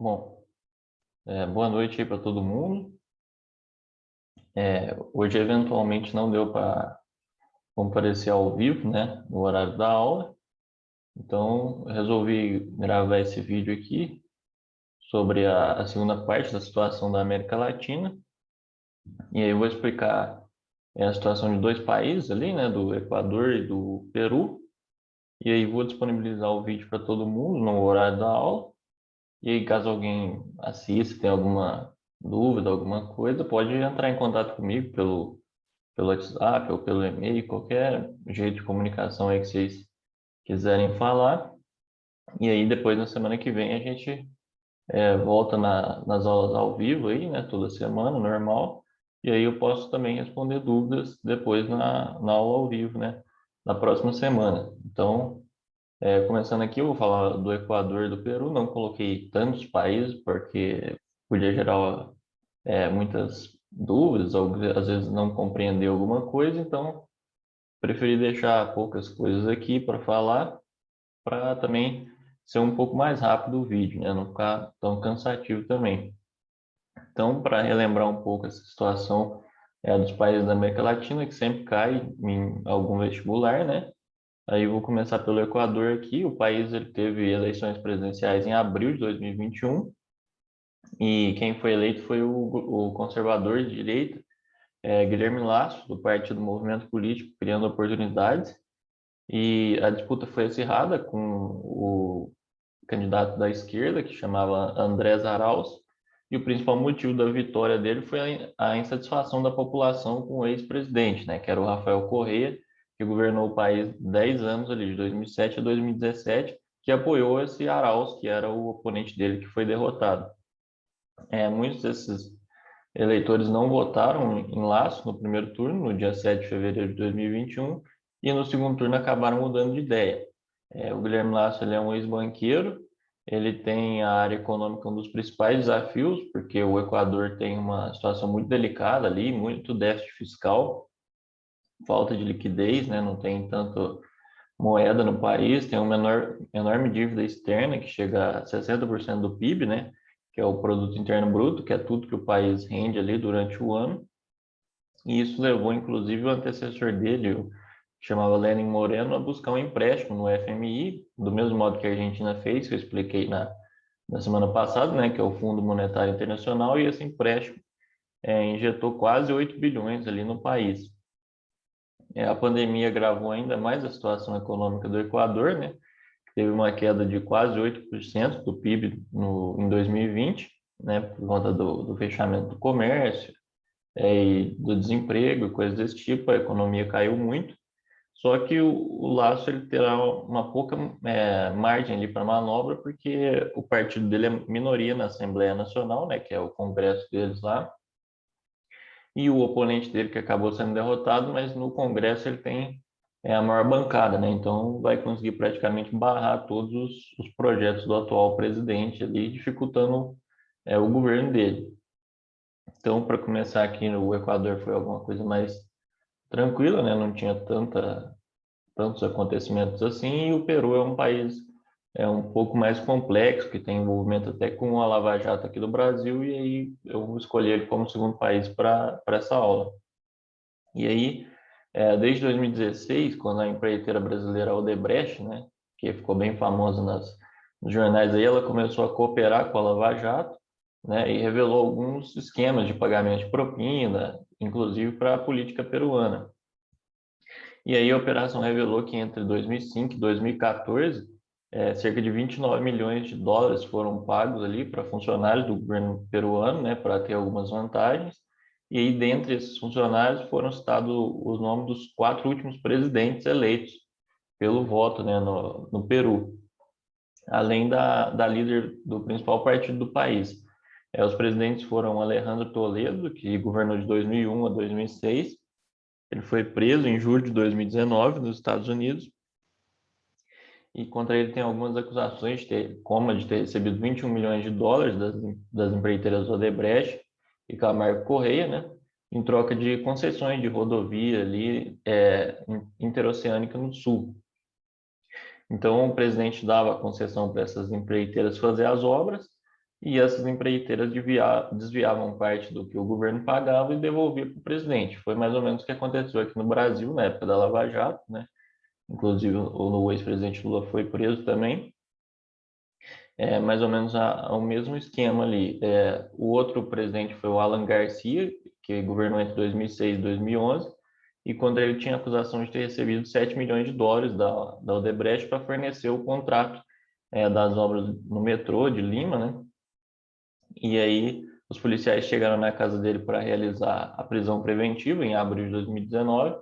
Bom, boa noite aí para todo mundo. Hoje, eventualmente, não deu para comparecer ao vivo, né, no horário da aula. Então, eu resolvi gravar esse vídeo aqui sobre a segunda parte da situação da América Latina. E aí eu vou explicar a situação de dois países ali, né, do Equador e do Peru. E aí vou disponibilizar o vídeo para todo mundo no horário da aula. E aí, caso alguém assista, tenha alguma dúvida, alguma coisa, pode entrar em contato comigo pelo WhatsApp ou pelo e-mail, qualquer jeito de comunicação aí que vocês quiserem falar. E aí, depois, na semana que vem, a gente volta nas aulas ao vivo aí, né? Toda semana, normal. E aí eu posso também responder dúvidas depois na aula ao vivo, né? Na próxima semana. Então, começando aqui, eu vou falar do Equador e do Peru. Não coloquei tantos países, porque podia gerar muitas dúvidas, ou às vezes não compreender alguma coisa, então preferi deixar poucas coisas aqui para falar, para também ser um pouco mais rápido o vídeo, né? Não ficar tão cansativo também. Então, para relembrar um pouco essa situação dos países da América Latina, que sempre cai em algum vestibular, né? Aí eu vou começar pelo Equador aqui. O país ele teve eleições presidenciais em abril de 2021 e quem foi eleito foi o conservador de direita, Guilherme Lasso, do Partido Movimento Político Criando Oportunidades. E a disputa foi acirrada com o candidato da esquerda, que chamava Andrés Arauz, e o principal motivo da vitória dele foi a insatisfação da população com o ex-presidente, né, que era o Rafael Correa, que governou o país 10 anos ali, de 2007 a 2017, que apoiou esse Arauz, que era o oponente dele, que foi derrotado. Muitos desses eleitores não votaram em Lasso no primeiro turno, no dia 7 de fevereiro de 2021, e no segundo turno acabaram mudando de ideia. O Guilherme Lasso ele é um ex-banqueiro, ele tem a área econômica um dos principais desafios, porque o Equador tem uma situação muito delicada ali, muito déficit fiscal, falta de liquidez, né? Não tem tanto moeda no país, tem uma enorme dívida externa que chega a 60% do PIB, né? Que é o Produto Interno Bruto, que é tudo que o país rende ali durante o ano. E isso levou, inclusive, o antecessor dele, o que chamava Lenin Moreno, a buscar um empréstimo no FMI, do mesmo modo que a Argentina fez, que eu expliquei na semana passada, né? Que é o Fundo Monetário Internacional, e esse empréstimo injetou quase 8 bilhões ali no país. A pandemia agravou ainda mais a situação econômica do Equador, né? Teve uma queda de quase 8% do PIB em 2020, né, por conta do fechamento do comércio, e do desemprego, coisas desse tipo, a economia caiu muito. Só que o Lasso ele terá uma pouca margem ali para manobra, porque o partido dele é minoria na Assembleia Nacional, né, que é o congresso deles lá, e o oponente dele que acabou sendo derrotado, mas no Congresso ele tem a maior bancada, né? Então vai conseguir praticamente barrar todos os projetos do atual presidente ali, dificultando o governo dele. Então, para começar aqui no Equador foi alguma coisa mais tranquila, né? Não tinha tantos acontecimentos assim, e o Peru é um país um pouco mais complexo, que tem envolvimento até com a Lava Jato aqui do Brasil, e aí eu vou escolher ele como segundo país para essa aula. E aí, desde 2016, quando a empreiteira brasileira Odebrecht, né, que ficou bem famosa nos jornais aí, ela começou a cooperar com a Lava Jato, né, e revelou alguns esquemas de pagamento de propina, inclusive para a política peruana. E aí a operação revelou que entre 2005 e 2014, cerca de 29 milhões de dólares foram pagos ali para funcionários do governo peruano, né, para ter algumas vantagens. E aí, dentre esses funcionários, foram citados os nomes dos 4 últimos presidentes eleitos pelo voto, né, no Peru, além da líder do principal partido do país. Os presidentes foram Alejandro Toledo, que governou de 2001 a 2006. Ele foi preso em julho de 2019 nos Estados Unidos, e contra ele tem algumas acusações de ter recebido 21 milhões de dólares das empreiteiras Odebrecht e Camargo Correia, né, em troca de concessões de rodovia ali interoceânica no sul. Então, o presidente dava concessão para essas empreiteiras fazer as obras, e essas empreiteiras desviavam parte do que o governo pagava e devolvia para o presidente. Foi mais ou menos o que aconteceu aqui no Brasil, na época da Lava Jato, né? Inclusive, o ex-presidente Lula foi preso também. É mais ou menos o mesmo esquema ali. O outro presidente foi o Alan Garcia, que governou entre 2006 e 2011, e quando ele tinha acusação de ter recebido 7 milhões de dólares da Odebrecht para fornecer o contrato das obras no metrô de Lima, né? E aí os policiais chegaram na casa dele para realizar a prisão preventiva em abril de 2019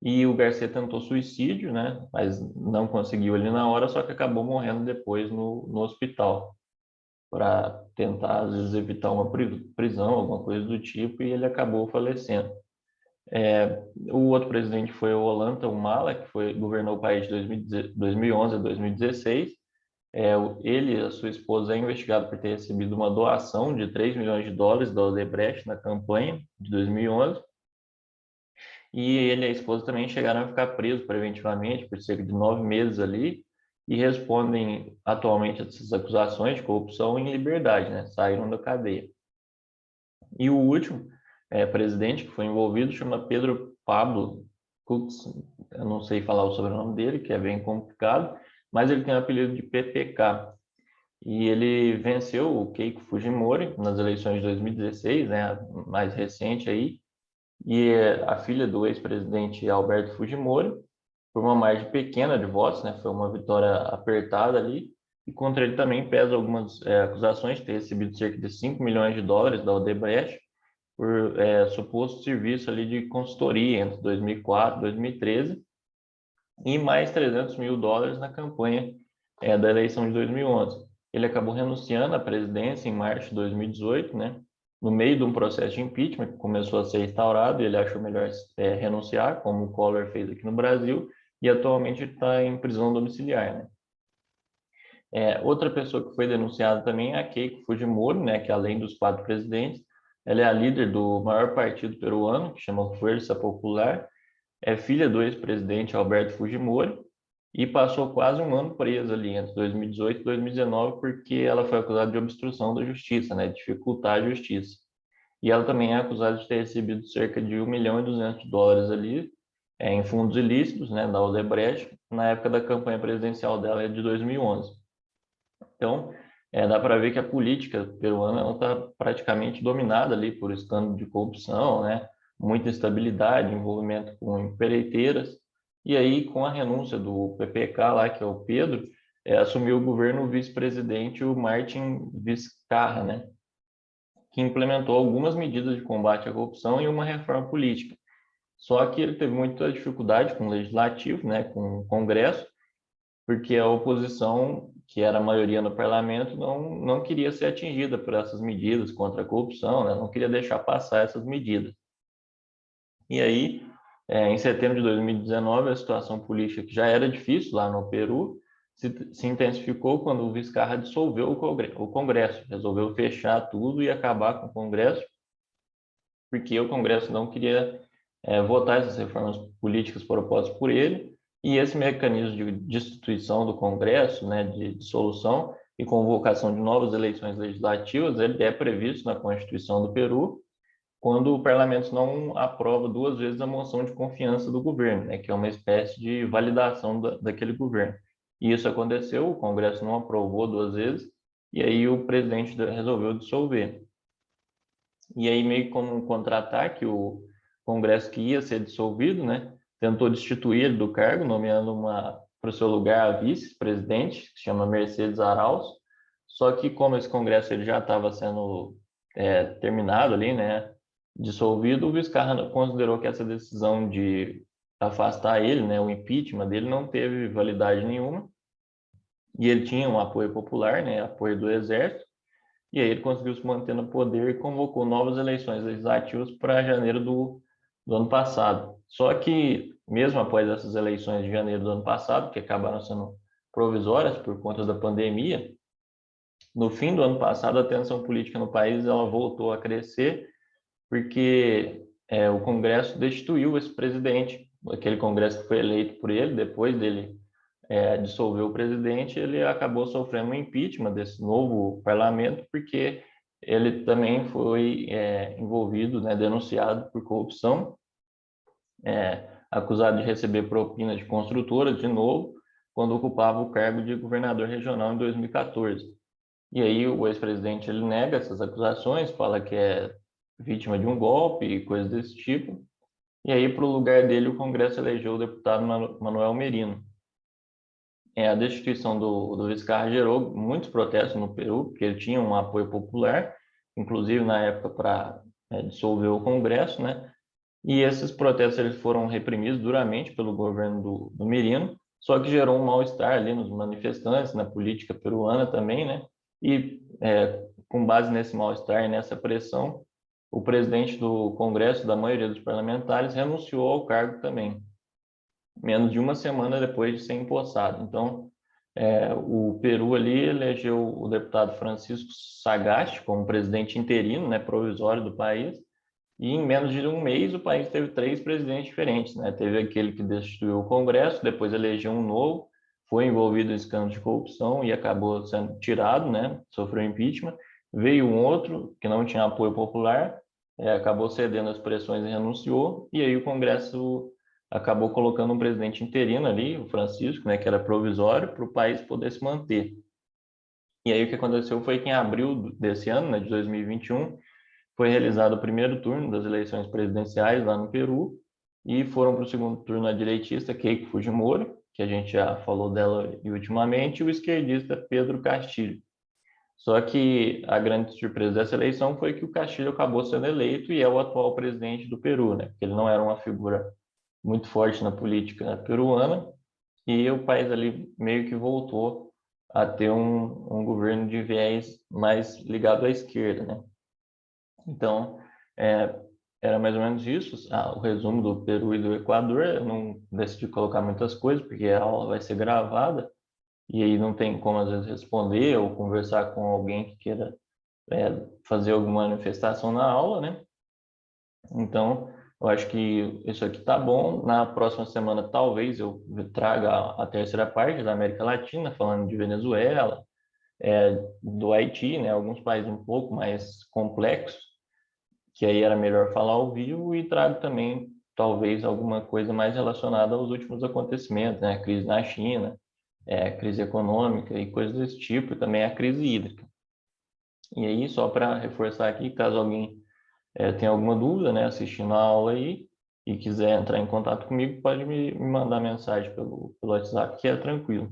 e o Garcia tentou suicídio, né? Mas não conseguiu ali na hora, só que acabou morrendo depois no hospital para tentar às vezes evitar uma prisão, alguma coisa do tipo, e ele acabou falecendo. O outro presidente foi o Ollanta Humala, que governou o país de 2011 a 2016. Ele e a sua esposa é investigado por ter recebido uma doação de 3 milhões de dólares da Odebrecht na campanha de 2011. E ele e a esposa também chegaram a ficar presos preventivamente por cerca de 9 meses ali e respondem atualmente a essas acusações de corrupção em liberdade, né? Saíram da cadeia. E o último presidente que foi envolvido chama Pedro Pablo Kuczynski, eu não sei falar o sobrenome dele, que é bem complicado, mas ele tem o apelido de PPK. E ele venceu o Keiko Fujimori nas eleições de 2016, né, a mais recente aí, e a filha do ex-presidente Alberto Fujimori, por uma margem pequena de votos, né, foi uma vitória apertada ali, e contra ele também pesa algumas acusações de ter recebido cerca de 5 milhões de dólares da Odebrecht por suposto serviço ali de consultoria entre 2004 e 2013, e mais 300 mil dólares na campanha da eleição de 2011. Ele acabou renunciando à presidência em março de 2018, né? No meio de um processo de impeachment que começou a ser instaurado, ele achou melhor renunciar, como o Collor fez aqui no Brasil, e atualmente está em prisão domiciliar, né? Outra pessoa que foi denunciada também é a Keiko Fujimori, né? Que além dos 4 presidentes, ela é a líder do maior partido peruano, que chama Força Popular, é filha do ex-presidente Alberto Fujimori e passou quase um ano presa ali entre 2018 e 2019 porque ela foi acusada de obstrução da justiça, né, dificultar a justiça. E ela também é acusada de ter recebido cerca de 1 milhão e 200 de dólares ali em fundos ilícitos, né, da Odebrecht, na época da campanha presidencial dela de 2011. Então, dá para ver que a política peruana está praticamente dominada ali por escândalo de corrupção, né? Muita instabilidade, envolvimento com empreiteiras. E aí, com a renúncia do PPK lá, que é o Pedro, assumiu o governo o vice-presidente, o Martin Vizcarra, né? Que implementou algumas medidas de combate à corrupção e uma reforma política. Só que ele teve muita dificuldade com o legislativo, né? Com o Congresso, porque a oposição, que era a maioria no parlamento, não queria ser atingida por essas medidas contra a corrupção, né? Não queria deixar passar essas medidas. E aí, em setembro de 2019, a situação política, que já era difícil lá no Peru, se intensificou quando o Vizcarra dissolveu o Congresso, resolveu fechar tudo e acabar com o Congresso, porque o Congresso não queria votar essas reformas políticas propostas por ele, e esse mecanismo de destituição do Congresso, né, de dissolução e convocação de novas eleições legislativas, ele é previsto na Constituição do Peru, quando o parlamento não aprova 2 vezes a moção de confiança do governo, né, que é uma espécie de validação daquele governo. E isso aconteceu, o Congresso não aprovou 2 vezes, e aí o presidente resolveu dissolver. E aí, meio que como um contra-ataque, o Congresso que ia ser dissolvido, né, tentou destituir ele do cargo, nomeando para o seu lugar a vice-presidente, que se chama Mercedes Arauz. Só que como esse Congresso ele já estava sendo terminado ali, né, dissolvido, o Vizcarra considerou que essa decisão de afastar ele, né, o impeachment dele, não teve validade nenhuma, e ele tinha um apoio popular, né, apoio do exército, e aí ele conseguiu se manter no poder e convocou novas eleições legislativas para janeiro do ano passado. Só que, mesmo após essas eleições de janeiro do ano passado, que acabaram sendo provisórias por conta da pandemia, no fim do ano passado a tensão política no país ela voltou a crescer, porque o Congresso destituiu esse presidente, aquele Congresso que foi eleito por ele, depois dele dissolveu o presidente, ele acabou sofrendo um impeachment desse novo parlamento, porque ele também foi envolvido, né, denunciado por corrupção, acusado de receber propina de construtora, de novo, quando ocupava o cargo de governador regional em 2014. E aí o ex-presidente ele nega essas acusações, fala que é vítima de um golpe e coisas desse tipo. E aí, para o lugar dele, o Congresso elegeu o deputado Manuel Merino. A destituição do Vizcarra gerou muitos protestos no Peru, porque ele tinha um apoio popular, inclusive na época para dissolver o Congresso, né? E esses protestos eles foram reprimidos duramente pelo governo do Merino, só que gerou um mal-estar ali nos manifestantes, na política peruana também, né? E com base nesse mal-estar e nessa pressão, o presidente do Congresso, da maioria dos parlamentares, renunciou ao cargo também, menos de uma semana depois de ser empossado. Então, o Peru ali elegeu o deputado Francisco Sagasti como presidente interino, né, provisório do país, e em menos de um mês o país teve 3 presidentes diferentes, né? Teve aquele que destituiu o Congresso, depois elegeu um novo, foi envolvido em escândalo de corrupção e acabou sendo tirado, né? Sofreu impeachment. Veio um outro que não tinha apoio popular, acabou cedendo às pressões e renunciou, e aí o Congresso acabou colocando um presidente interino ali, o Francisco, né, que era provisório, para o país poder se manter. E aí o que aconteceu foi que em abril desse ano, né, de 2021, foi realizado o primeiro turno das eleições presidenciais lá no Peru e foram para o segundo turno a direitista Keiko Fujimori, que a gente já falou dela ultimamente, e o esquerdista Pedro Castillo. Só que a grande surpresa dessa eleição foi que o Castillo acabou sendo eleito e é o atual presidente do Peru, né? Porque ele não era uma figura muito forte na política peruana e o país ali meio que voltou a ter um governo de viés mais ligado à esquerda, né? Então, é, era mais ou menos isso, o resumo do Peru e do Equador. Eu não decidi colocar muitas coisas, porque a aula vai ser gravada, e aí não tem como, às vezes, responder ou conversar com alguém que queira fazer alguma manifestação na aula, né? Então, eu acho que isso aqui tá bom. Na próxima semana, talvez eu traga a terceira parte da América Latina, falando de Venezuela, do Haiti, né? Alguns países um pouco mais complexos, que aí era melhor falar ao vivo, e trago também talvez alguma coisa mais relacionada aos últimos acontecimentos, né? A crise na China, crise econômica e coisas desse tipo, e também a crise hídrica. E aí, só para reforçar aqui, caso alguém tenha alguma dúvida, né, assistindo a aula aí, e quiser entrar em contato comigo, pode me mandar mensagem pelo WhatsApp, que é tranquilo.